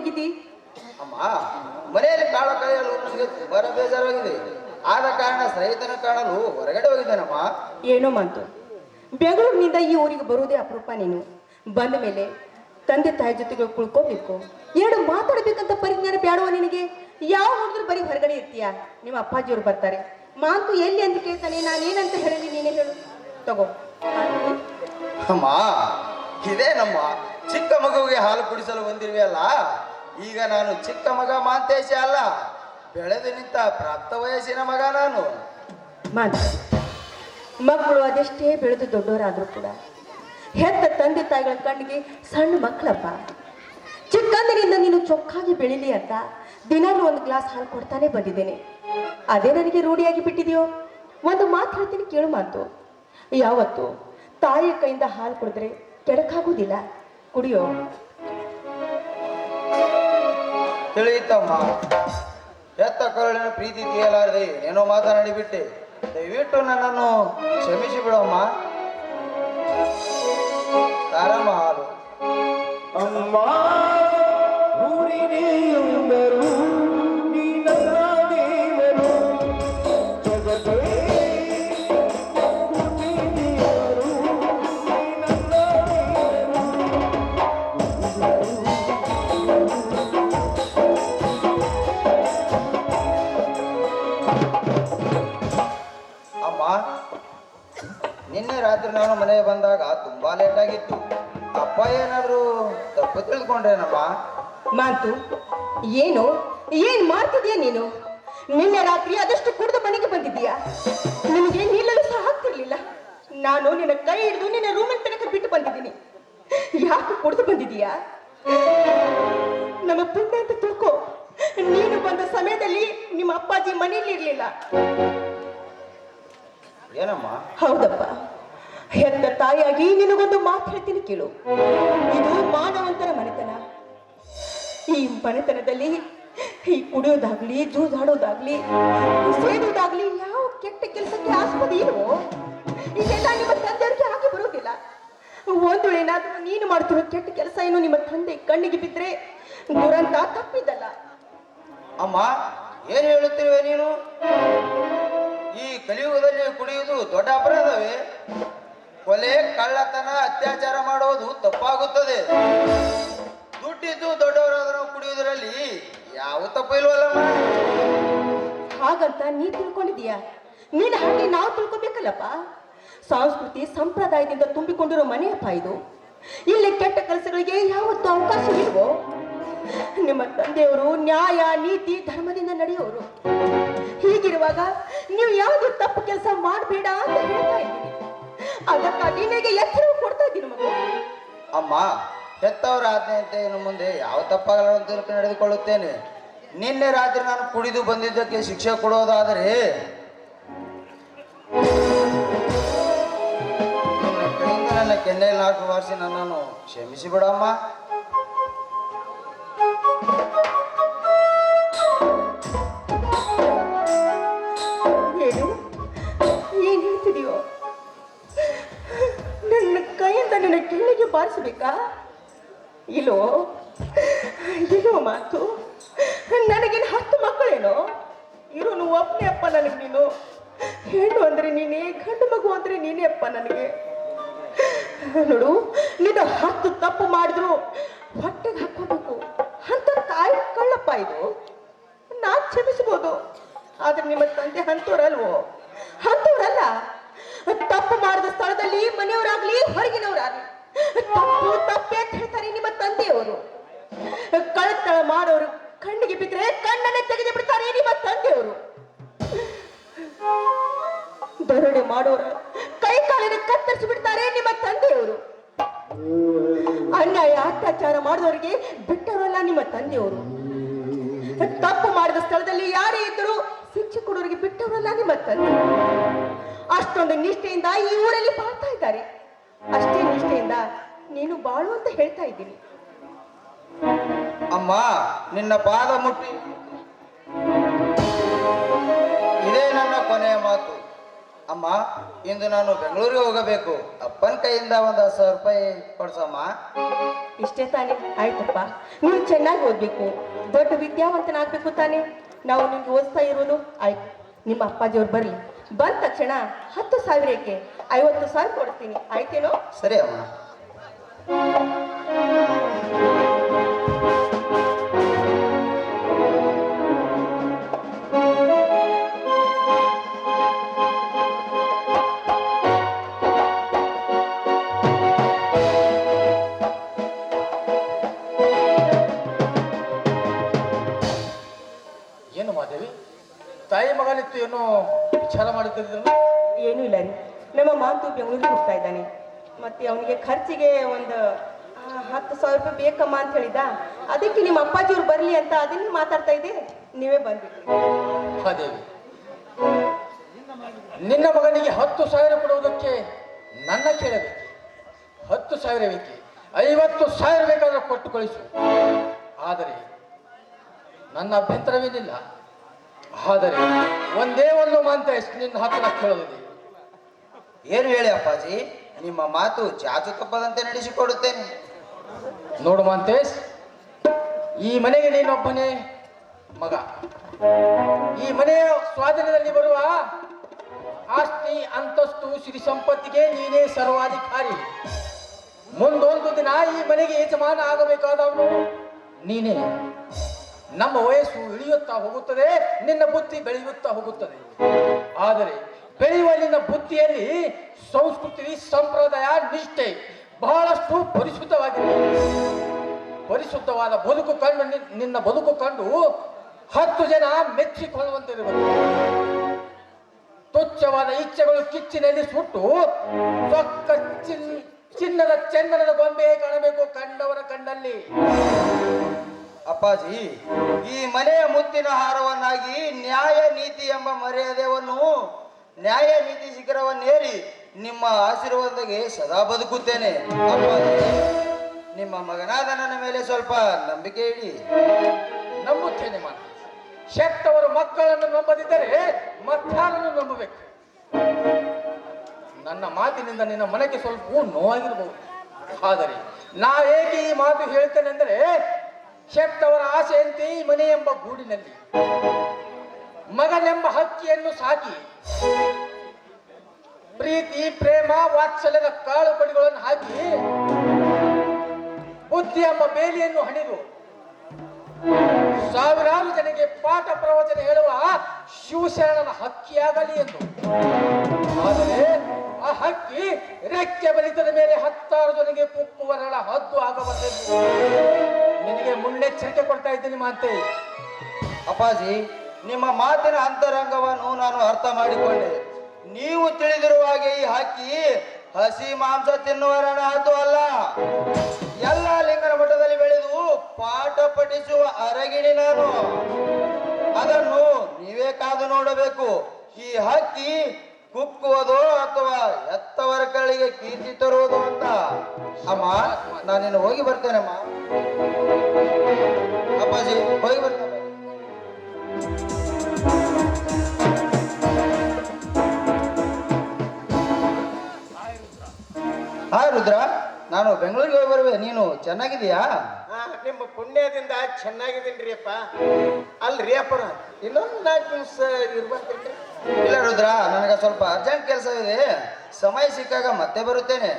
ಹೋಗಿದ್ದಿ? ಅಮ್ಮ, ಮನೆಯಲ್ಲಿ ಕಾಳ ಕಳೆಯಲು ನನಗೆ ತುಂಬಾ ಬೇಜಾರಾಗಿದೆ. ಆದ ಕಾರಣ ಸ್ನೇಹಿತನ ಕಾಣಲು ಹೊರಗಡೆ ಹೋಗಿದ್ದೇನಮ್ಮ. ಏನೋ ಮಾತು, ಬೆಂಗಳೂರಿನಿಂದ ಈ ಊರಿಗೆ ಬರುವುದೇ ಅಪರೂಪ. ನೀನು ಬಂದ ಮೇಲೆ ತಂದೆ ತಾಯಿ ಜೊತೆಗೆ ಕುಳ್ಕೋಬೇಕು, ಎರಡು ಮಾತಾಡ್ಬೇಕಂತ ಪರಿಜ್ಞಾನ ಬೇಡವ ನಿನಗೆ? ಯಾವ ನೋಡಿದ್ರು ಬರೀ ಹೊರಗಡೆ ಇರ್ತೀಯ. ನಿಮ್ಮ ಅಪ್ಪಾಜಿಯವರು ಬರ್ತಾರೆ, ಮಾತು ಎಲ್ಲಿ ಅಂತ ಕೇಳ್ತಾನೆ. ನಾನೇನಂತ ಹೇಳಲಿ, ನೀನೇ ಹೇಳು. ತಗೋ. ಅಮ್ಮ, ಇದೇನಮ್ಮ, ಚಿಕ್ಕ ಮಗುವಿಗೆ ಹಾಲು ಕುಡಿಸಲು ಬಂದಿರುವೆ ಅಲ್ಲ. ಈಗ ನಾನು ಚಿಕ್ಕ ಮಗ ಮಾಂತೇಶ ಅಲ್ಲ, ಬೆಳೆದು ನಿಂತ ಪ್ರಾಪ್ತ ವಯಸ್ಸಿನ ಮಗ ನಾನು. ಮಕ್ಕಳು ಅದೆಷ್ಟೇ ಬೆಳೆದು ದೊಡ್ಡವರಾದ್ರೂ ಕೂಡ ಹೆತ್ತ ತಂದೆ ತಾಯಿಗಳ ಕಣ್ಣಿಗೆ ಸಣ್ಣ ಮಕ್ಕಳಪ್ಪ. ಚಿಕ್ಕಂದಿನಿಂದ ನೀನು ಚೊಕ್ಕಾಗಿ ಬೆಳೀಲಿ ಅಂತ ದಿನಾಲೂ ಒಂದು ಗ್ಲಾಸ್ ಹಾಲು ಕೊಡ್ತಾನೆ ಬಂದಿದ್ದೇನೆ. ಅದೇ ನನಗೆ ರೂಢಿಯಾಗಿ ಬಿಟ್ಟಿದೆಯೋ? ಒಂದು ಮಾತು ಹೇಳ್ತೀನಿ, ಕೇಳು ಮಾತು. ಯಾವತ್ತು ತಾಯಿಯ ಕೈಯಿಂದ ಹಾಲು ಕುಡಿದ್ರೆ ಕೆಡಕಾಗುವುದಿಲ್ಲ, ಕುಡಿಯೋ. ತಿಳಿಯಿತಮ್ಮ, ಹೆತ್ತ ಕರುಳಿನ ಪ್ರೀತಿ ತಿಳಿಯಲಾರದೆ ಏನೋ ಮಾತನಾಡಿಬಿಟ್ಟೆ. ದಯವಿಟ್ಟು ನನ್ನನ್ನು ಕ್ಷಮಿಸಿ ಬಿಡಮ್ಮ. ತಾರಮ್ಮ ಹಾಲು. ಅಮ್ಮ ಊರಿನೇ ಎಂದರು ನೀನಲ್ಲ ದೇವರು, ಜಗತ್ತೇ ದೇವರು ನೀನಲ್ಲ ದೇವರು. ಅಮ್ಮ, ನಿನ್ನೆ ರಾತ್ರಿ ನಾನು ಮನೆಗೆ ಬಂದಾಗ ತುಂಬಾ ಲೇಟ್ ಆಗಿತ್ತು. ಅಪ್ಪ ಏನಾದ್ರು ತಪ್ಪು ತಿಳಿದುಕೊಂಡ್ರೇನಮ್ಮ? ಮಾತು ಏನು ಏನ್ ಮಾಡ್ತಿದೀಯ ನೀನು? ನಿನ್ನೆ ರಾತ್ರಿ ಅದಷ್ಟು ಕುಡಿದು ಮನೆಗೆ ಬಂದಿದ್ದೀಯಾ? ನಿನಗೆ ನಿಲ್ಲಲು ಸಹ ಆಗ್ತಿರ್ಲಿಲ್ಲ. ನಾನು ನಿನ್ನ ಕೈ ಹಿಡಿದು ನಿನ್ನ ರೂಮಿನ ತನಕ ಬಿಟ್ಟು ಬಂದಿದ್ದೀನಿ. ಯಾಕೆ ಕುಡಿದು ಬಂದಿದ್ದೀಯಾ? ನಮ್ಮ ಪುಣ್ಯ ಅಂತ ತಿಳ್ಕೊ. ನೀನು ಬಂದ ಸಮಯದಲ್ಲಿ ನಿಮ್ಮ ಅಪ್ಪಾಜಿ ಮನೆಯಲ್ಲಿ ಇರ್ಲಿಲ್ಲ. ಏನಮ್ಮ? ಹೌದಪ್ಪ, ಹೆತ್ತ ತಾಯಿಯಾಗಿ ನಿನಗೊಂದು ಮಾತು ಹೇಳ್ತೀನಿ, ಕೇಳು. ಇದು ಮಾನವಂತರ ಮನೆತನ. ಈ ಮನೆತನದಲ್ಲಿ ಈ ಕುಡಿಯೋದಾಗ್ಲಿ, ಜೂಜಾಡೋದಾಗ್ಲಿ, ಸೇದೋದಾಗ್ಲಿ ಯಾವ ಕೆಟ್ಟ ಕೆಲಸಕ್ಕೆ ಆಸ್ಪದ ಇಲ್ವೋ? ಇದೆಲ್ಲ ನಿಮ್ಮ ತಂದೆಯವರಿಗೆ ಹಾಕಿ ಬರೋದಿಲ್ಲ. ಒಂದು ಏನಾದ್ರೂ ನೀನು ಮಾಡ್ತಿರೋ ಕೆಟ್ಟ ಕೆಲಸ ಏನು ನಿಮ್ಮ ತಂದೆ ಕಣ್ಣಿಗೆ ಬಿದ್ದರೆ ದುರಂತ ತಪ್ಪಿದ್ದಲ್ಲ. ಅಮ್ಮ, ಏನು ಹೇಳುತ್ತಿರುವೆ ನೀನು? ಈ ಕಲಿಯುಗದಲ್ಲಿ ಕುಡಿಯುವುದು ದೊಡ್ಡ ಅಪರಾಧವೇ? ಕೊಲೆ, ಕಳ್ಳತನ, ಅತ್ಯಾಚಾರ ಮಾಡುವುದು ತಪ್ಪಾಗುತ್ತದೆ. ದುಡ್ಡಿದ್ದು ದೊಡ್ಡವರಾದರೂ ಕುಡಿಯುವುದರಲ್ಲಿ ಯಾವ ತಪ್ಪು ಇಲ್ವಲ್ಲಮ್ಮ. ಹಾಗಂತ ನೀ ತಿಳ್ಕೊಂಡಿದೀಯಾ? ನೀನು ಹಾಗೆ ನಾವು ತಿಳ್ಕೊಬೇಕಲ್ಲಪ್ಪ. ಸಂಸ್ಕೃತಿ ಸಂಪ್ರದಾಯದಿಂದ ತುಂಬಿಕೊಂಡಿರೋ ಮನೆಯಪ್ಪ ಇದು. ಇಲ್ಲಿ ಕೆಟ್ಟ ಕೆಲಸಗಳಿಗೆ ಯಾವತ್ತೂ ಅವಕಾಶ ಇಲ್ವೋ? ನಿಮ್ಮ ತಂದೆಯವರು ನ್ಯಾಯ, ನೀತಿ, ಧರ್ಮದಿಂದ ನಡೆಯೋರು. ಹೀಗಿರುವಾಗ ನೀವು ಯಾವುದು ತಪ್ಪು ಕೆಲಸ ಮಾಡಬೇಡ ಅಂತ ಹೇಳ್ತಾ ಇದ್ದೀನಿ. ಅದಕ್ಕಾಗಿ ನಿನಗೆ ಎಚ್ಚರ ಕೊಡ್ತಾ ಇದ್ದೀನಿ ಮಗು. ಅಮ್ಮ, ಹೆತ್ತವರ ಆಜ್ಞೆಯಂತೆ ಇನ್ನು ಮುಂದೆ ಯಾವ ತಪ್ಪಾಗಲಾರಂತೆ ನಡೆದುಕೊಳ್ಳುತ್ತೇನೆ. ನಿನ್ನೆ ರಾತ್ರಿ ನಾನು ಕುಡಿದು ಬಂದಿದ್ದಕ್ಕೆ ಶಿಕ್ಷೆ ಕೊಡೋದಾದರೆ ನಿನ್ನ ಕೈಯಿಂದ ನನ್ನ ಕೆನ್ನೆಯಲ್ಲಿ ನಾಲ್ಕು ಬಾರಿಸಿ ನನ್ನನ್ನು ಕ್ಷಮಿಸಿ ಬಿಡಮ್ಮ. ಏನು ಏನ್ ಹೇಳ್ತಿದೀಯೋ? ನನ್ನ ಕೈಯಿಂದ ನನ್ನ ಕೆನ್ನೆಗೆ ಬಾರಿಸಬೇಕಾ? ಇಲ್ಲೋ ಇಲ್ಲೋ ಮಾತು. ನನಗೇನು 10 ಮಕ್ಕಳೇನೋ? ಇರೋನು ಒಬ್ಬನೇ ಅಪ್ಪ ನನಗೆ. ನೀನು ಹೆಣ್ಣು ಅಂದ್ರೆ ನೀನೇ, ಗಂಡು ಮಗು ಅಂದ್ರೆ ನೀನೇ ಅಪ್ಪ ನನಗೆ. ನೋಡು, ನೀನು 10 ತಪ್ಪು ಮಾಡಿದ್ರು ಹೊಟ್ಟೆಗೆ ಹಾಕೋಬೇಕು ಅಂತ ತಾಯಿ ಕಳ್ಳಪ್ಪ ಇದು. ನಾನ್ ಕ್ಷಮಿಸಬಹುದು, ಆದ್ರೆ ನಿಮ್ಮ ತಂದೆ ಅಂತವ್ರಲ್ವೋ? ಅಂತವ್ರಲ್ಲ. ತಪ್ಪು ಮಾಡಿದ ಸ್ಥಳದಲ್ಲಿ ಮನೆಯವರಾಗ್ಲಿ ಹೊರಗಿನವರಾಗ್ಲಿ ತಪ್ಪು ತಪ್ಪೆ ಅಂತ ಹೇಳ್ತಾರೆ ನಿಮ್ಮ ತಂದೆಯವರು. ಕಳ್ಳತನ ಮಾಡೋರು ಕಣ್ಣಿಗೆ ಬಿದ್ದರೆ ಕಣ್ಣನ್ನೇ ತೆಗೆದು ಬಿಡ್ತಾರೆ ನಿಮ್ಮ ತಂದೆಯವರು. ದರೋಡೆ ಮಾಡೋರ ಕೈ ಕಾಲಿನ ಕತ್ತರಿಸಿ ಬಿಡ್ತಾರೆ ನಿಮ್ಮ ತಂದೆಯವರು. ಅನ್ಯಾಯ ಅತ್ಯಾಚಾರ ಮಾಡಿದವರಿಗೆ ಬಿಟ್ಟವರಲ್ಲ ನಿಮ್ಮ ತಂದೆಯವರು. ತಪ್ಪು ಮಾಡಿದ ಸ್ಥಳದಲ್ಲಿ ಯಾರೇ ಇದ್ದರೂ ಶಿಕ್ಷೆ ಕೊಡೋರಿಗೆ ಬಿಟ್ಟವರಲ್ಲ ನಿಮ್ಮ ತಂದೆ. ಅಷ್ಟೊಂದು ನಿಷ್ಠೆಯಿಂದ ಈ ಊರಲ್ಲಿ ಬಾಳ್ತಾ ಇದ್ದಾರೆ. ಅಷ್ಟೇ ನಿಷ್ಠೆಯಿಂದ ನೀನು ಬಾಳು ಅಂತ ಹೇಳ್ತಾ ಇದ್ದೀನಿ. ಅಮ್ಮ, ನಿನ್ನ ಪಾದ ಮುಟ್ಟಿ ಇದೇ ನನ್ನ ಕೊನೆಯ ಮಾತು. ಅಮ್ಮ ಇಂದು ನಾನು ಬೆಂಗಳೂರಿಗೆ ಹೋಗಬೇಕು. ಅಪ್ಪನ ಕೈಯಿಂದ ಒಂದು 10,000 ರೂಪಾಯಿ ಕೊಡ್ಸಮ್ಮ. ಇಷ್ಟೇ ತಾನೇ? ಆಯ್ತಪ್ಪ, ನೀನು ಚೆನ್ನಾಗಿ ಓದ್ಬೇಕು, ದೊಡ್ಡ ವಿದ್ಯಾವಂತನಾಗಬೇಕು ತಾನೇ. ನಾವು ನಿಮ್ಗೆ ಓದಿಸ್ತಾ ಇರೋದು ಆಯ್ತು. ನಿಮ್ಮ ಅಪ್ಪಾಜಿಯವ್ರು ಬರಲಿ, ಬಂದ ತಕ್ಷಣ 10,000ಕ್ಕೆ 50,000 ಕೊಡ್ತೀನಿ, ಆಯ್ತೇನೋ? ಸರಿ ಅಮ್ಮ. ಏನು ಮಾದೇವಿ, ತಾಯಿ ಮಗನಿತ್ತು ಏನೋ ವಿಚಾರ ಮಾಡುತ್ತಿದ್ದರು? ಏನೂ ಇಲ್ಲ ರೀ, ನಮ್ಮ ಮಾತು ಬೆಂಗಳೂರಿಗೆ ಹೋಗ್ತಾ ಇದ್ದಾನೆ. ಮತ್ತೆ ಅವನಿಗೆ ಖರ್ಚಿಗೆ ಒಂದು 10,000 ರೂಪಾಯಿ ಬೇಕಮ್ಮ ಅಂತ ಹೇಳಿದ. ಅದಕ್ಕೆ ನಿಮ್ಮ ಅಪ್ಪಾಜಿಯವ್ರು ಬರಲಿ ಅಂತ ಅದನ್ನು ಮಾತಾಡ್ತಾ ಇದ್ದೆ, ನೀವೇ ಬಂದ್ಬಿಟ್ರಿ. ಮಾದೇವಿ, ನಿನ್ನ ಮಗನಿಗೆ 10,000 ಕೊಡುವುದಕ್ಕೆ ನನ್ನ ಕೇಳಬೇಕು. 10,000 ಬೇಕೆ, 50,000 ಬೇಕಾದ್ರೆ ಕೊಟ್ಟು ಕಳಿಸು. ಆದರೆ ನನ್ನ ಅಭ್ಯಂತರವೇನಿಲ್ಲ. ಆದರೆ ಒಂದೇ ಒಂದು ಮಾಂತೇಶ್ ನಿನ್ನ ಹತ್ರ ಕೇಳೋದಿದೆ. ಏನು ಹೇಳಿ ಅಪ್ಪಾಜಿ, ನಿಮ್ಮ ಮಾತು ಚಾಚು ತಪ್ಪದಂತೆ ನಡೆಸಿಕೊಡುತ್ತೇನೆ. ನೋಡು ಮಾಂತೇಶ್, ಈ ಮನೆಗೆ ನೀನೊಬ್ಬನೇ ಮಗ. ಈ ಮನೆಯ ಸ್ವಾಧೀನದಲ್ಲಿ ಬರುವ ಆಸ್ತಿ, ಅಂತಸ್ತು, ಸಿರಿ ಸಂಪತ್ತಿಗೆ ನೀನೇ ಸರ್ವಾಧಿಕಾರಿ. ಮುಂದೊಂದು ದಿನ ಈ ಮನೆಗೆ ಯಜಮಾನ ಆಗಬೇಕಾದವನು ನೀನೇ. ನಮ್ಮ ವಯಸ್ಸು ಇಳಿಯುತ್ತಾ ಹೋಗುತ್ತದೆ, ನಿನ್ನ ಬುದ್ಧಿ ಬೆಳೆಯುತ್ತಾ ಹೋಗುತ್ತದೆ. ಆದರೆ ಬೆಳೆಯುವ ನಿನ್ನ ಬುದ್ಧಿಯಲ್ಲಿ ಸಂಸ್ಕೃತಿ, ಸಂಪ್ರದಾಯ, ನಿಷ್ಠೆ ಬಹಳಷ್ಟು ಪರಿಶುದ್ಧವಾಗಿದೆ. ಪರಿಶುದ್ಧವಾದ ಬದುಕು ಕಂಡು ನಿನ್ನ ಬದುಕು ಕಂಡು 10 ಜನ ಮೆಚ್ಚಿಕೊಳ್ಳುವಂತಿರಬೇಕು. ತುಚ್ಛವಾದ ಇಚ್ಛೆಗಳು ಕಿಚ್ಚಿನಲ್ಲಿ ಸುಟ್ಟು ಸೊಕ್ಕ ಚಿನ್ನದ ಚಂದನದ ಗೊಂಬೆ ಕಾಣಬೇಕು ಕಂಡವರ ಕಣ್ಣಲ್ಲಿ. ಅಪ್ಪಾಜಿ, ಈ ಮನೆಯ ಮುತ್ತಿನ ಹಾರವನ್ನಾಗಿ ನ್ಯಾಯ ನೀತಿ ಎಂಬ ಮರ್ಯಾದೆಯನ್ನು, ನ್ಯಾಯ ನೀತಿ ಶಿಖರವನ್ನೇರಿ ನಿಮ್ಮ ಆಶೀರ್ವಾದಕ್ಕೆ ಸದಾ ಬದುಕುತ್ತೇನೆ. ಅಪ್ಪಾಜಿ, ನಿಮ್ಮ ಮಗನಾದ ನನ್ನ ಮೇಲೆ ಸ್ವಲ್ಪ ನಂಬಿಕೆ ಇಡಿ. ನಂಬುತ್ತೇನೆ ಮಾತ್ರ. ಶಕ್ತವರು ಮಕ್ಕಳನ್ನು ನಂಬದಿದ್ದರೆ ಮತ್ತಾರನ್ನು ನಂಬಬೇಕು. ನನ್ನ ಮಾತಿನಿಂದ ನಿನ್ನ ಮನಕ್ಕೆ ಸ್ವಲ್ಪ ನೋವಾಗಿರಬಹುದು. ಆದರೆ ನಾವೇಕೆ ಈ ಮಾತು ಹೇಳ್ತೇನೆಂದರೆ, ಶಕ್ತವರ ಆಸೆಯಂತೆ ಈ ಮನೆ ಎಂಬ ಗೂಡಿನಲ್ಲಿ ಮಗನೆಂಬ ಹಕ್ಕಿಯನ್ನು ಸಾಕಿ ಪ್ರೀತಿ, ಪ್ರೇಮ, ವಾತ್ಸಲ್ಯದ ಕಾಳು ಕಡಿಗಳನ್ನು ಹಾಕಿ ಬುದ್ಧಿ ಎಂಬ ಬೇಲಿಯನ್ನು ಹಣಿದು ಸಾವಿರಾರು ಜನಕ್ಕೆ ಪಾಠ ಪ್ರವಚನ ಹೇಳುವ ಶಿವಶರಣನ ಹಕ್ಕಿಯಾಗಲಿ ಎಂದು. ಆದರೆ ಆ ಹಕ್ಕಿ ರೆಕ್ಕೆ ಬಲಿತದ ಮೇಲೆ 10,000 ಜನಗೆ ಕುಕ್ಕುವರಳ ಹದ್ದು ಆಗಬಾರದು. ನಿನಗೆ ಮುನ್ನೆಚ್ಚರಿಕೆ ಕೊಡ್ತಾ ಇದ್ದೀನಿ ಮಾತೆ. ಅಪ್ಪಾಜಿ, ನಿಮ್ಮ ಮಾತಿನ ಅಂತರಂಗವನ್ನು ನಾನು ಅರ್ಥ ಮಾಡಿಕೊಂಡೆ. ನೀವು ತಿಳಿದಿರುವ ಹಾಗೆ ಈ ಹಕ್ಕಿ ಹಸಿ ಮಾಂಸ ತಿನ್ನುವರಣ ಹದ್ದು ಅಲ್ಲ. ಎಲ್ಲ ಲಿಂಗನ ಮಠದಲ್ಲಿ ಬೆಳೆದು ಪಾಠ ಪಠಿಸುವ ಅರಗಿಣಿ ನಾನು. ಅದನ್ನು ನೀವೇ ಕಾದು ನೋಡಬೇಕು. ಈ ಹಕ್ಕಿ ಕುಕ್ಕುವುದು ಅಥವಾ ಎತ್ತವರ ಕಳಿಗೆ ಕೀರ್ತಿ ತರುವುದು ಅಂತ. ಅಮ್ಮ, ನಾನಿನ್ನು ಹೋಗಿ ಬರ್ತೇನಮ್ಮ. ಅಪ್ಪಾಜಿ, ಹೋಗಿ ಬರ್ತೇನೆ. ಹಾಯ್ ರುದ್ರ, ನಾನು ಬೆಂಗಳೂರಿಗೆ ಹೋಗಿ ಬರುವೆ. ನೀನು ಚೆನ್ನಾಗಿದೀಯಾ? ನಿಮ್ಮ ಪುಣ್ಯದಿಂದ ಚೆನ್ನಾಗಿದ್ದೀನ್ರಿ ಅಪ್ಪ. ಅಲ್ರಿ ಅಪ್ಪರ, ಇನ್ನೊಂದು 4 ದಿವಸ ಇರ್ಬೇಕಲ್ರಿ? ಇಲ್ಲ ರುದ್ರ, ನನಗೆ ಸ್ವಲ್ಪ ಅರ್ಜೆಂಟ್ ಕೆಲಸವಿದೆ. ಸಮಯ ಸಿಕ್ಕಾಗ ಮತ್ತೆ ಬರುತ್ತೇನೆ.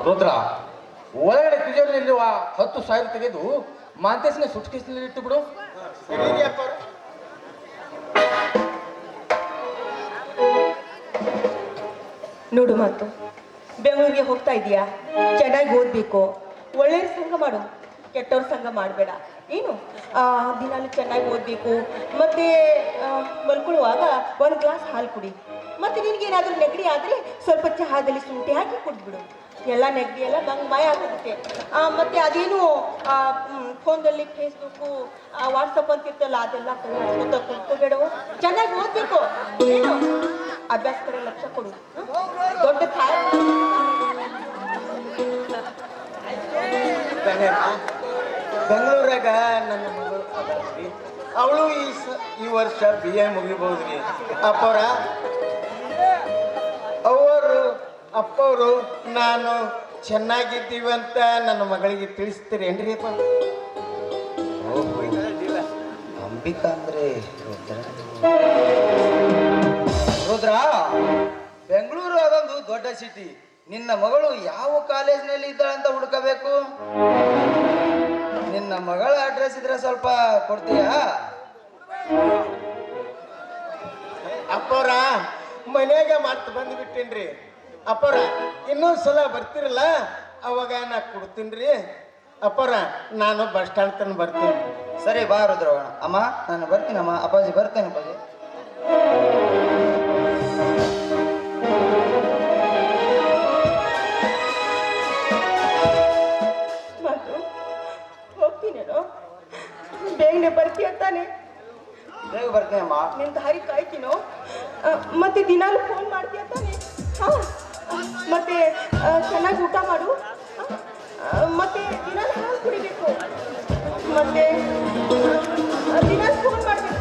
ರುದ್ರ, ಒಳಗಡೆ ತಿಜೋರಿಯಲ್ಲಿರುವ 10,000 ತೆಗೆದು ಮಾಂತೇಶನ ಸುಟ್ಕೇಸಿನಲ್ಲಿ ಇಟ್ಟು ಬಿಡು. ಸರಿ ರೀ ಅಪ್ಪ. ನೋಡು ಮಾತು, ಬೆಂಗಳೂರಿಗೆ ಹೋಗ್ತಾ ಇದೀಯಾ, ಚೆನ್ನಾಗಿ ಓದ್ಬೇಕು, ಒಳ್ಳೆಯ ಸಂಘ ಮಾಡು, ಕೆಟ್ಟವ್ರ ಸಂಘ ಮಾಡಬೇಡ. ಏನು ದಿನಾಲು ಚೆನ್ನಾಗಿ ಓದಬೇಕು. ಮತ್ತೆ ಮಲ್ಕೊಳ್ಳುವಾಗ 1 ಗ್ಲಾಸ್ ಹಾಲು ಕುಡಿ. ಮತ್ತೆ ನಿನಗೇನಾದರೂ ನೆಗಡಿ ಆದರೆ ಸ್ವಲ್ಪ ಚಹಾದಲ್ಲಿ ಶುಂಠಿ ಹಾಕಿ ಕುಡಿದ್ಬಿಡು. ಎಲ್ಲ ನೆಗಡಿ ಎಲ್ಲ ಬಂಗ್ ಮಾಯ ಆಗುತ್ತೆ. ಮತ್ತೆ ಅದೇನು ಫೋನ್ದಲ್ಲಿ ಫೇಸ್ಬುಕ್ಕು, ವಾಟ್ಸಪ್ ಅಂತಿರ್ತಲ್ಲ, ಅದೆಲ್ಲ ಕುತ್ಕೋಬೇಡವು. ಚೆನ್ನಾಗಿ ಓದಬೇಕು. ಏನು ಅಭ್ಯಾಸ ಕಡೆ ಲಕ್ಷ್ಯ ಕೊಡು. ದೊಡ್ಡ ಬೆಂಗಳೂರಾಗ ನನ್ನ ಮಗಳು ಅದಾಳ್ರಿ. ಅವಳು ಈ ವರ್ಷ BA ಮುಗಿಬಹುದ್ರಿ ಅಪ್ಪವ್ರ. ಅಪ್ಪವರು ನಾನು ಚೆನ್ನಾಗಿದ್ದೀವಿ ಅಂತ ನನ್ನ ಮಗಳಿಗೆ ತಿಳಿಸ್ತೀರೇನ್ರಿ ಅಪ್ಪ? ಅಂಬಿಕಾ ಅಂದ್ರೆ ರುದ್ರ, ಬೆಂಗಳೂರು ಅದೊಂದು ದೊಡ್ಡ ಸಿಟಿ. ನಿನ್ನ ಮಗಳು ಯಾವ ಕಾಲೇಜಿನಲ್ಲಿ ಇದ್ದಾಳೆ ಅಂತ ಹುಡುಕಬೇಕು. ನಿನ್ನ ಮಗಳ ಅಡ್ರೆಸ್ ಇದ್ರೆ ಸ್ವಲ್ಪ ಕೊಡ್ತೀಯಾ? ಅಪ್ಪವ್ರ ಮನ್ಯಾಗ ಮತ್ತೆ ಬಂದ್ಬಿಟ್ಟೇನ್ರಿ. ಅಪ್ಪವ್ರ ಇನ್ನೊಂದು ಸಲ ಬರ್ತಿರಲ್ಲ ಅವಾಗ ನಾ ಕೊಡ್ತೀನಿ. ಅಪ್ಪವ್ರ ನಾನು ಬಸ್ ಸ್ಟ್ಯಾಂಡ್ ತನಕ ಬರ್ತೀನಿ. ಸರಿ ಬಾ ರುದ್ರ. ಅಮ್ಮ ನಾನು ಬರ್ತೀನಮ್ಮ. ಅಪ್ಪಾಜಿ ಬರ್ತೇನೆ ಅಪ್ಪಾಜಿ. ಮಾತು ಹೋಗ್ತೀನೇನೋ, ಬೇಗನೆ ಬರ್ತೀಯ ತಾನೆ? ಬೇಗ ಬರ್ತೀನಮ್ಮ. ನಿನ್ ದಾರಿ ಕಾಯ್ತೀನೋ. ಮತ್ತೆ ದಿನಾಲು ಫೋನ್ ಮಾಡ್ತೀಯ ತಾನೆ? ಹಾ, ಮತ್ತೆ ಚೆನ್ನಾಗಿ ಊಟ ಮಾಡು. ಮತ್ತೆ ದಿನಾಲು ಹಾಲು ಕುಡಿಬೇಕು. ಮತ್ತೆ ದಿನಾಲು ಫೋನ್ ಮಾಡಬೇಕು.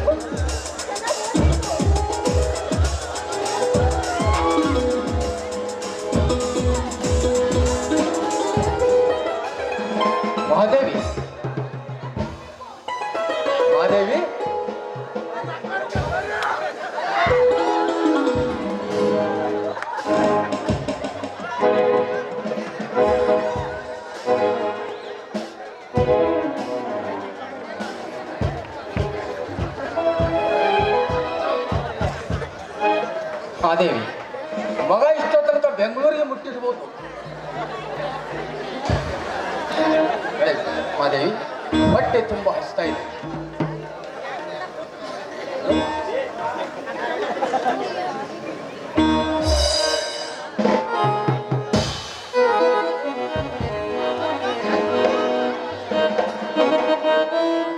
ಮಹಾದೇವಿ, ಮಹಾದೇವಿ, ಮಹಾದೇವಿ, ಮಗ ಇಷ್ಟೋ ತನಕ ಬೆಂಗಳೂರಿಗೆ ಮುಟ್ಟಿರ್ಬೋದು. ಮಹಾದೇವಿ, ಹೊಟ್ಟೆ ತುಂಬ ಹಸ್ತಾ ಇದೆ.